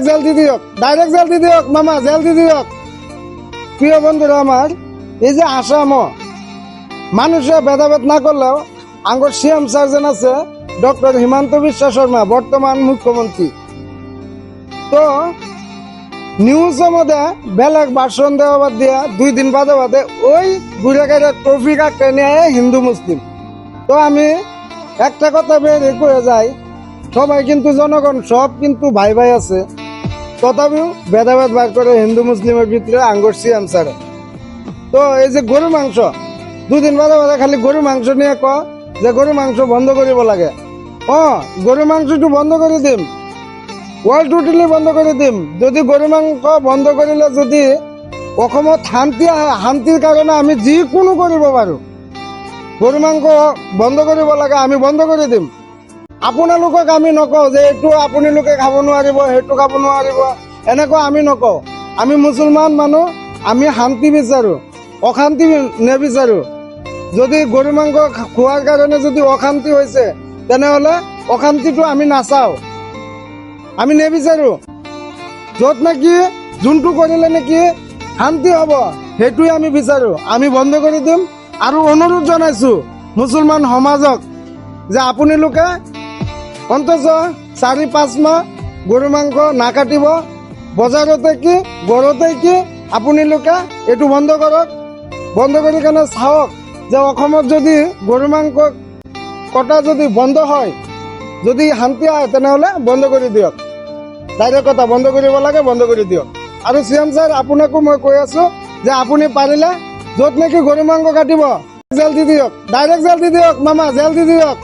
Direct jail দি দিয়ক, direct jail দি দিয়ক মামা, জেল দি দিয়ক। প্রিয় বন্ধুরা আমার, এই যে আসাম মানুষের ভেদাভেদ না করলেও আঙ্গর সিএম সার্জন আছে ডক্টর হিমন্ত বিশ্ব শর্মা, বর্তমান মুখ্যমন্ত্রী। তো নিউজের মধ্যে বেলেগ ভাষণ দেওয়া বাদ দিয়া 2 দিন বাদে বাদে ওই ঘুরে গেলে ট্রফিক আঁকড়ে নিয়ে হিন্দু মুসলিম। তো আমি একটা কথা বেরিয়ে করে যাই, সবাই কিন্তু জনগণ সব কিন্তু ভাই ভাই আছে, তথাপিও ভেদাভেদ বার করে হিন্দু মুসলিমের ভিতরে আঙ্গুর সিএম স্যার। তো এই যে গরু মাংস 2 দিন বাদে বাদে খালি গরু মাংস নিয়ে যে গরু মাংস বন্ধ করিব লাগে। গরু মাংস একটু বন্ধ করে দিম, ওয়ার্ল্ড টোটালি বন্ধ করে দিম। যদি গরু মাংস বন্ধ করিলে যদি অসমত শান্তি আহে, শান্তির কারণে আমি যিকোনো কৰিব পাৰো। গরু মাংস বন্ধ কৰিব লাগে, আমি বন্ধ কৰি দিম। আপোনালোকক আমি নকওঁ যে এইটো আপোনালোকে খাব নোৱাৰিব, সেইটো খাব নোৱাৰিব, এনেকুৱা আমি নকওঁ। আমি মুছলমান মানুহ, আমি শান্তি বিচাৰো, অশান্তি নিবিচাৰো। যদি গরু মাংস খোৱাৰ কাৰণে যদি অশান্তি হৈছে, তেনেহলে অশান্তিটো আমি নাচাওঁ, আমি নিবিচাৰো। য'ত নেকি যোনটো কৰিলে নেকি শান্তি হ'ব সেইটোৱে আমি বিচাৰো, আমি বন্ধ কৰি দিম। আৰু অনুৰোধ জনাইছো মুছলমান সমাজক যে আপোনালোকে অন্তত 4-5 মাহ গরু মাংস নাকাটিব, বজাৰতে কি ঘৰতে কি আপোনালোকে এইটো বন্ধ কৰক। বন্ধ কৰি কেনে চাওক যে অসমত যদি গরু মাংস কটা যদি বন্ধ হয়, যদি শান্তি আহে, তেনেহলে বন্ধ কৰি দিয়ক। ডাইরেক্ট কথা, বন্ধ কৰিব লাগে, বন্ধ কৰি দিয়ক। আৰু চিএম ছাৰ, আপোনাকো মই কৈ আছো যে আপুনি পাৰিলে য'ত নেকি গরু মাংস কাটিব জেল দি দিয়ক, ডাইরেক্ট জেল দি দিয়ক মামা, জেল দি দিয়ক।